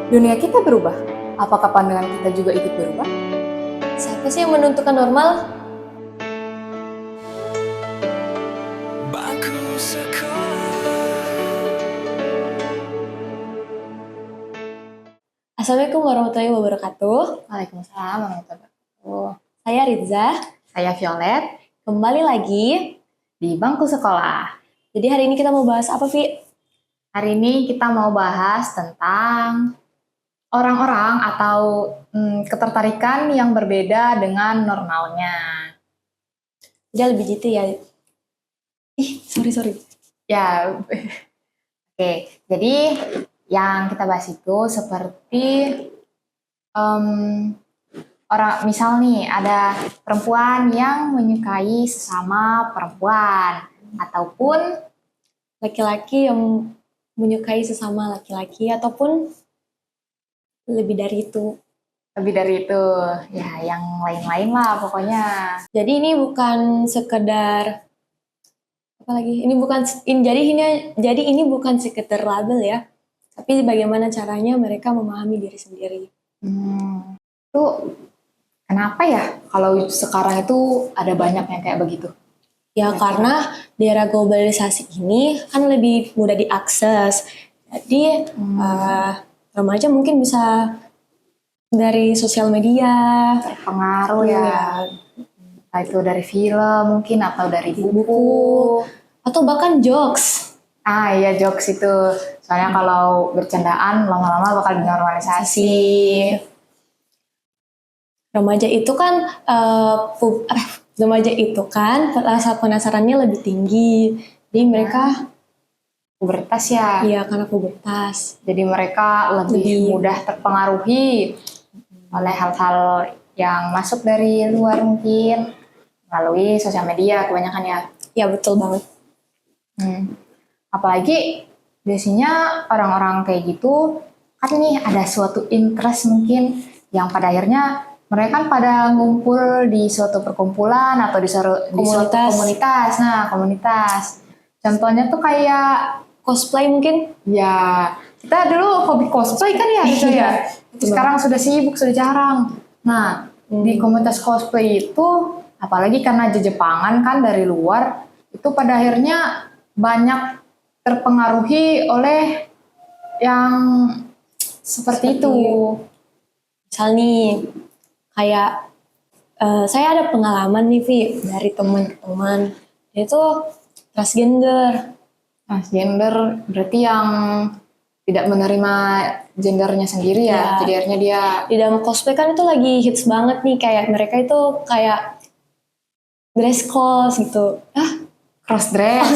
Dunia kita berubah. Apakah pandangan kita juga ikut berubah? Siapa sih yang menentukan normal? Assalamualaikum warahmatullahi wabarakatuh. Waalaikumsalam warahmatullahi wabarakatuh. Saya Rizza. Saya Violet Kembali lagi. di bangku sekolah. Jadi hari ini kita mau bahas apa, Vi? Hari ini kita mau bahas tentang orang-orang atau ketertarikan yang berbeda dengan normalnya. Dia lebih gitu ya. Sorry. Ya, oke. Jadi yang kita bahas itu seperti misal nih ada perempuan yang menyukai sesama perempuan ataupun Laki-laki yang menyukai sesama laki-laki ataupun lebih dari itu. lebih dari itu, ya yang lain-lain lah pokoknya. Jadi ini bukan sekedar jadi ini bukan sekedar label ya. Tapi bagaimana caranya mereka memahami diri sendiri. Itu kenapa ya kalau sekarang itu ada banyak yang kayak begitu? Ya karena di era globalisasi ini kan lebih mudah diakses. Jadi remaja mungkin bisa dari sosial media Terpengaruh ya. Entah itu dari film mungkin atau dari buku. atau bahkan jokes. Iya, jokes itu. Soalnya kalau bercandaan lama-lama bakal dinormalisasi. Remaja itu kan rasa penasarannya lebih tinggi. Jadi mereka Pubertas ya. iya karena pubertas. Jadi mereka lebih mudah terpengaruhi oleh hal-hal yang masuk dari luar mungkin melalui sosial media kebanyakan ya. Ya betul banget. Apalagi biasanya orang-orang kayak gitu kan nih ada suatu interest mungkin yang pada akhirnya mereka kan pada ngumpul di suatu perkumpulan atau di suatu komunitas. Nah, komunitas. Contohnya tuh kayak Cosplay mungkin. ya, kita dulu hobi cosplay kan ya gitu ya. Sekarang sudah sibuk, sudah jarang. Nah, di komunitas cosplay itu apalagi karena Jepangan kan dari luar, itu pada akhirnya banyak terpengaruhi oleh yang seperti itu. Misal nih, kayak saya ada pengalaman nih, Vi, dari teman-teman. Dia itu transgender. Transgender berarti yang tidak menerima gendernya sendiri ya. Jadi akhirnya dia di dalam cosplay kan itu lagi hits banget nih, kayak mereka itu kayak dress clothes gitu. cross dress.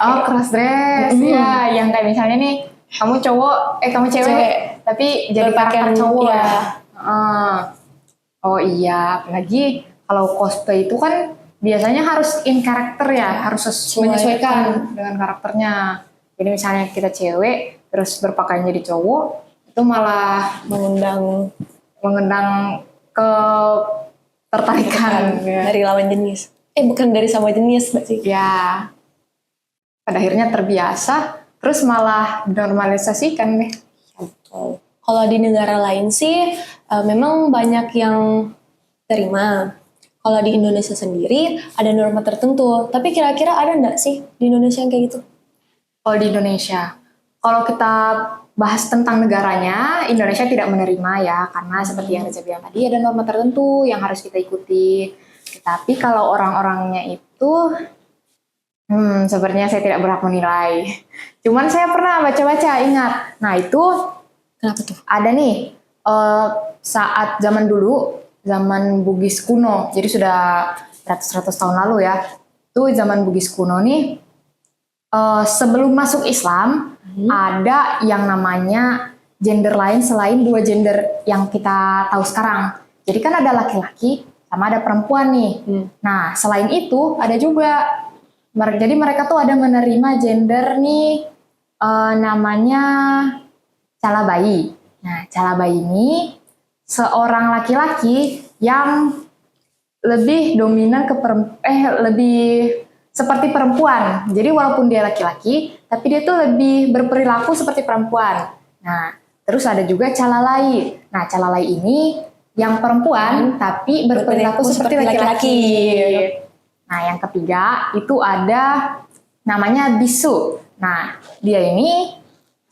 Cross dress. Ya, yang kayak misalnya nih kamu kamu cewek tapi jadi karakter cowok ya. Oh iya, apalagi kalau cosplay itu kan biasanya harus in karakter ya, harus menyesuaikan dengan karakternya. Jadi misalnya kita cewek terus berpakaian jadi cowok, itu malah mengundang ke tertarikan dari lawan jenis. Bukan dari sama jenis berarti. Ya, pada akhirnya terbiasa, terus malah normalisasikan deh. Kalau di negara lain sih memang banyak yang terima. Kalau di Indonesia sendiri ada norma tertentu. Tapi kira-kira ada nggak sih di Indonesia yang kayak gitu? Kalau di Indonesia, kalau kita bahas tentang negaranya, Indonesia tidak menerima ya, karena seperti yang saya bilang tadi ada norma tertentu yang harus kita ikuti. Tapi kalau orang-orangnya itu, sebenarnya saya tidak berhak menilai. Cuman saya pernah baca-baca, ingat. Nah itu, kenapa tuh? Ada nih, saat zaman dulu, zaman Bugis kuno, jadi sudah ratus-ratus tahun lalu ya. Itu zaman Bugis kuno nih, sebelum masuk Islam, ada yang namanya gender lain selain dua gender yang kita tahu sekarang. Jadi kan ada laki-laki sama ada perempuan nih. Nah, selain itu ada juga. Jadi mereka tuh ada menerima gender nih namanya calabai. Nah, calabai ini seorang laki-laki yang lebih dominan lebih seperti perempuan. Jadi walaupun dia laki-laki, tapi dia tuh lebih berperilaku seperti perempuan. Nah, Terus ada juga calalai. Nah, calalai ini yang perempuan tapi berperilaku seperti laki-laki. Nah, yang ketiga itu ada namanya bisu. Nah, dia ini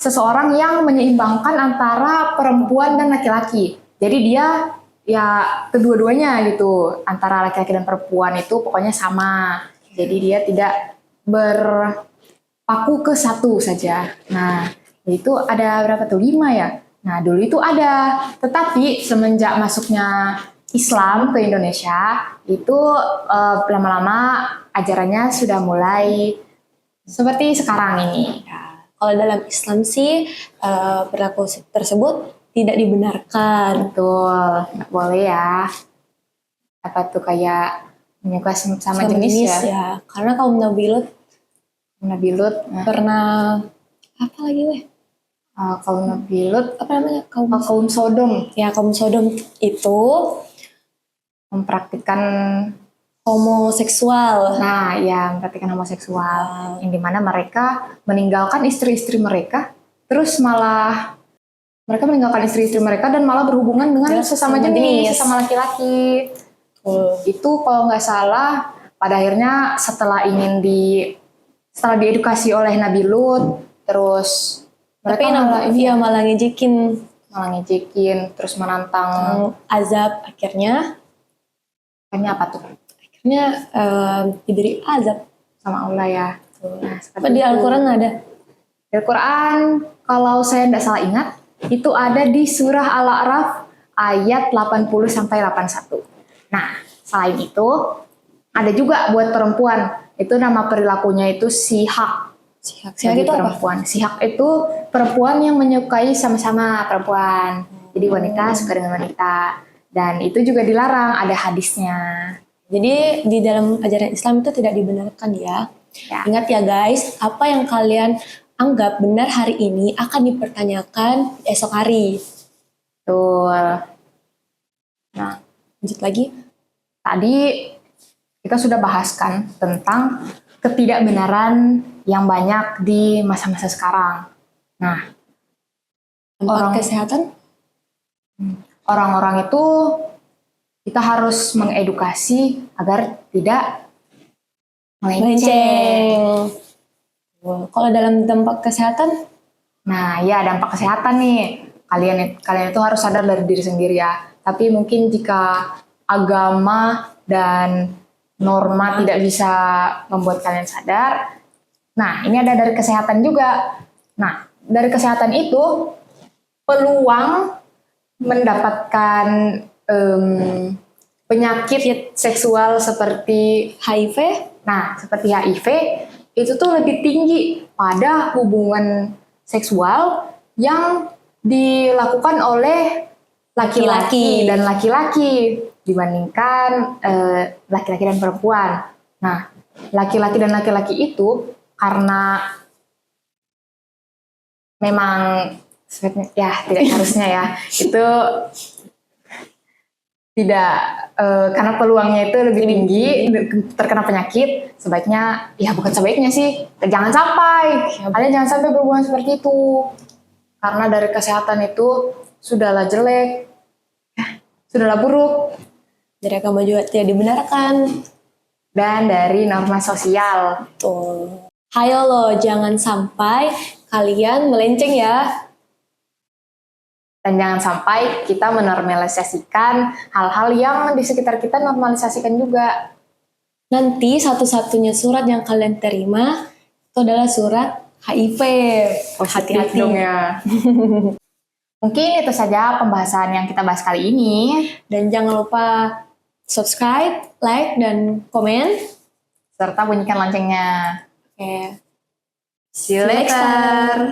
seseorang yang menyeimbangkan antara perempuan dan laki-laki. Jadi dia ya kedua-duanya gitu, antara laki-laki dan perempuan itu pokoknya sama. Jadi dia tidak berpaku ke satu saja. Nah, itu ada berapa tuh? 5 ya? Nah, dulu itu ada. Tetapi semenjak masuknya Islam ke Indonesia, itu lama-lama ajarannya sudah mulai seperti sekarang ini. Ya, kalau dalam Islam sih perilaku tersebut tidak dibenarkan. Betul, nggak boleh ya. Apa tuh kayak menyuka sama jenis ya? Karena kaum Nabi Lut Nabi Lut, pernah apa lagi weh? kaum Nabi Lut, Apa namanya? kaum Sodom Ya, kaum Sodom itu mempraktikkan, homoseksual. nah ya mempraktikkan homoseksual, yang dimana mereka meninggalkan istri-istri mereka, terus malah mereka meninggalkan istri-istri mereka dan malah berhubungan dengan sesama jenis, sesama laki-laki. Itu kalau nggak salah pada akhirnya setelah diedukasi oleh Nabi Lut, terus mereka malah ngejekin terus menantang azab. Akhirnya apa tuh? Akhirnya diberi azab Sama Allah ya. Nah, di Al-Quran ada? Di Al-Quran kalau saya tidak salah ingat itu ada di surah Al-A'raf ayat 80-81. Nah, selain itu ada juga buat perempuan. Itu nama perilakunya itu sihak. Sihak Jadi itu perempuan. Apa? Sihak itu perempuan yang menyukai sama-sama perempuan. Jadi wanita suka dengan wanita. Dan itu juga dilarang, ada hadisnya. Jadi di dalam ajaran Islam itu tidak dibenarkan ya. Ingat ya guys, apa yang kalian anggap benar hari ini akan dipertanyakan esok hari. Betul. Nah, lanjut lagi. Tadi kita sudah bahaskan tentang ketidakbenaran yang banyak di masa-masa sekarang. Nah, kesehatan, orang-orang itu kita harus mengedukasi agar tidak melenceng. Kalau dalam dampak kesehatan, nah ya dampak kesehatan nih, kalian itu harus sadar dari diri sendiri ya. Tapi mungkin jika agama dan norma tidak bisa membuat kalian sadar, nah ini ada dari kesehatan juga. Nah, dari kesehatan itu peluang mendapatkan penyakit seksual seperti HIV, seperti HIV itu tuh lebih tinggi pada hubungan seksual yang dilakukan oleh laki-laki dan laki-laki dibandingkan laki-laki dan perempuan. Nah, laki-laki dan laki-laki itu karena memang ya tidak harusnya ya itu tidak karena peluangnya itu lebih tinggi terkena penyakit, sebaiknya ya bukan sebaiknya sih, jangan sampai kalian jangan sampai berhubungan seperti itu karena dari kesehatan itu sudahlah jelek, sudahlah buruk, dari agama juga tidak dibenarkan, dan dari norma sosial. Tuh. Hayo loh, jangan sampai kalian melenceng ya. Dan jangan sampai kita menormalisasikan hal-hal yang di sekitar kita normalisasikan juga. Nanti satu-satunya surat yang kalian terima itu adalah surat HIV. Hati-hati dong ya. Mungkin itu saja pembahasan yang kita bahas kali ini. Dan jangan lupa subscribe, like, dan komen. Serta bunyikan loncengnya. Oke. See you later.